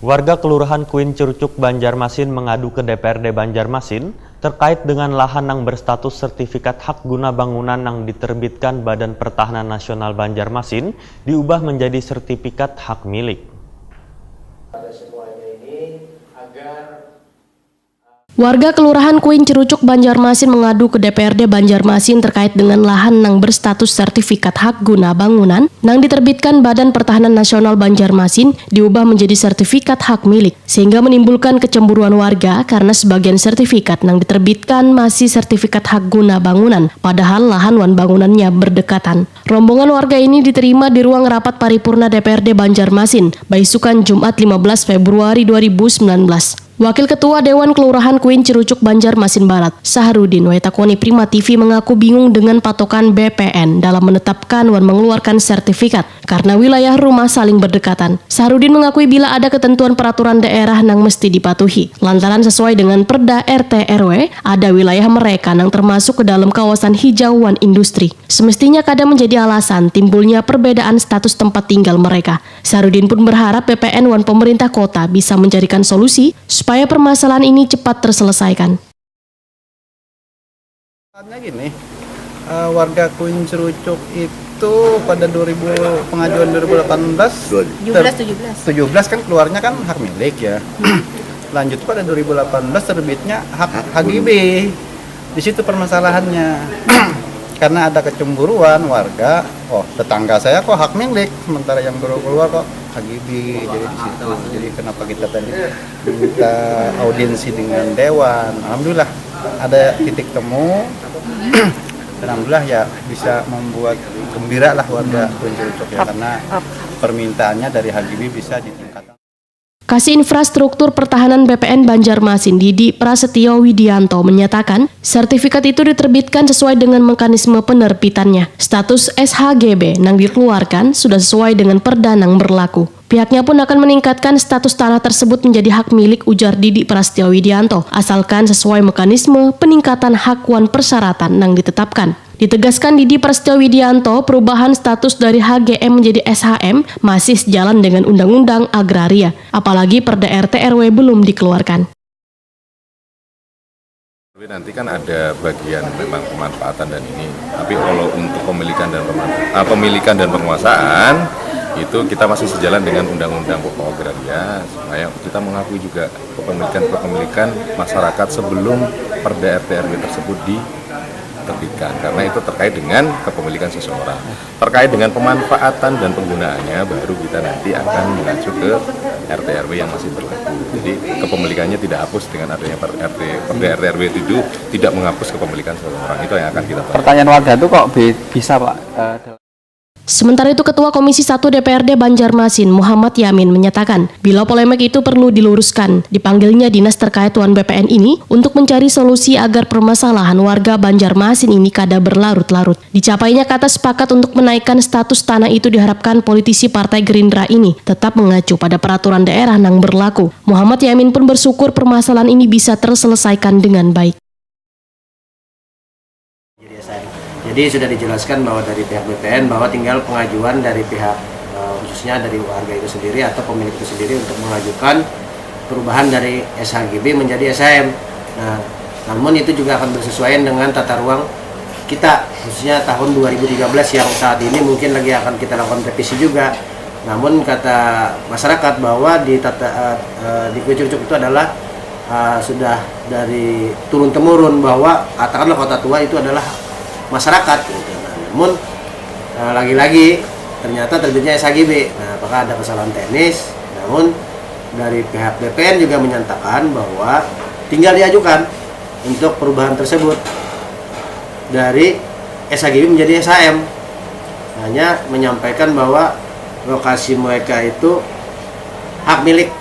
Warga Kelurahan Kuin Curucuk, Banjarmasin mengadu ke DPRD Banjarmasin terkait dengan lahan yang berstatus sertifikat hak guna bangunan yang diterbitkan Badan Pertahanan Nasional Banjarmasin diubah menjadi sertifikat hak milik. Warga Kelurahan Kuin Curucuk, Banjarmasin mengadu ke DPRD Banjarmasin terkait dengan lahan yang berstatus sertifikat hak guna bangunan yang diterbitkan Badan Pertahanan Nasional Banjarmasin diubah menjadi sertifikat hak milik, sehingga menimbulkan kecemburuan warga karena sebagian sertifikat yang diterbitkan masih sertifikat hak guna bangunan, padahal lahan wan bangunannya berdekatan. Rombongan warga ini diterima di ruang rapat paripurna DPRD Banjarmasin, Baisukan Jumat 15 Februari 2019. Wakil Ketua Dewan Kelurahan Kuin Curucuk, Banjarmasin Barat, Saharudin Waitakoni Prima TV mengaku bingung dengan patokan BPN dalam menetapkan dan mengeluarkan sertifikat karena wilayah rumah saling berdekatan. Saharudin mengakui bila ada ketentuan peraturan daerah yang mesti dipatuhi, lantaran sesuai dengan Perda RT RW, ada wilayah mereka yang termasuk ke dalam kawasan hijauan industri. Semestinya kadang menjadi alasan timbulnya perbedaan status tempat tinggal mereka. Saharudin pun berharap BPN dan pemerintah kota bisa mencarikan solusi supaya permasalahan ini cepat terselesaikan. Gini, warga Kuin Curucuk itu pada pengajuan 2018 17 kan keluarnya kan hak milik ya. Lanjut pada 2018 terbitnya hak HGB. Di situ permasalahannya. Karena ada kecemburuan warga, tetangga saya kok hak milik, sementara yang baru keluar kok HGB. Jadi di situ. Jadi kenapa kita tadi minta audiensi dengan dewan? Alhamdulillah ada titik temu. Dan alhamdulillah ya bisa membuat gembira lah warga Kuin Curucuk ya, karena permintaannya dari HGB bisa ditingkatkan. Kasih Infrastruktur Pertahanan BPN Banjarmasin Didi Prasetyo Widianto menyatakan sertifikat itu diterbitkan sesuai dengan mekanisme penerbitannya. Status SHGB yang dikeluarkan sudah sesuai dengan perda yang berlaku. Pihaknya pun akan meningkatkan status tanah tersebut menjadi hak milik, ujar Didi Prasetyo Widianto, asalkan sesuai mekanisme peningkatan hak wan persyaratan yang ditetapkan. Ditegaskan Didi Prasetyo Widianto, perubahan status dari HGM menjadi SHM masih sejalan dengan Undang-Undang Agraria, apalagi Perda RT RW belum dikeluarkan. Nanti kan ada bagian memang pemanfaatan dan ini, tapi kalau untuk pemilikan dan penguasaan itu kita masih sejalan dengan Undang-Undang Pokok Agraria, supaya kita mengakui juga kepemilikan masyarakat sebelum Perda RT RW tersebut diterbitkan, karena itu terkait dengan kepemilikan seseorang. Terkait dengan pemanfaatan dan penggunaannya baru kita nanti akan mengacu ke RT RW yang masih berlaku. Jadi kepemilikannya tidak hapus dengan adanya Perda RT RW itu tidak menghapus kepemilikan seseorang. Itu yang akan kita bahas. Pertanyaan warga itu kok bisa Pak? Sementara itu Ketua Komisi 1 DPRD Banjarmasin Muhammad Yamin menyatakan bila polemik itu perlu diluruskan, dipanggilnya dinas terkait Wan BPN ini untuk mencari solusi agar permasalahan warga Banjarmasin ini kada berlarut-larut. Dicapainya kata sepakat untuk menaikkan status tanah itu diharapkan politisi Partai Gerindra ini tetap mengacu pada peraturan daerah yang berlaku. Muhammad Yamin pun bersyukur permasalahan ini bisa terselesaikan dengan baik. Jadi sudah dijelaskan bahwa dari pihak BPN bahwa tinggal pengajuan dari pihak khususnya dari warga itu sendiri atau pemilik itu sendiri untuk mengajukan perubahan dari SHGB menjadi SHM. Nah, namun itu juga akan bersesuaian dengan tata ruang kita khususnya tahun 2013 yang saat ini mungkin lagi akan kita lakukan revisi juga. Namun kata masyarakat bahwa di Kuin Curucuk itu adalah sudah dari turun temurun bahwa katakanlah kota tua itu adalah masyarakat gitu. Namun lagi-lagi ternyata terbitnya SHGB. Nah, apakah ada kesalahan teknis? Namun dari pihak BPN juga menyatakan bahwa tinggal diajukan untuk perubahan tersebut dari SHGB menjadi SHM. Hanya menyampaikan bahwa lokasi mereka itu hak milik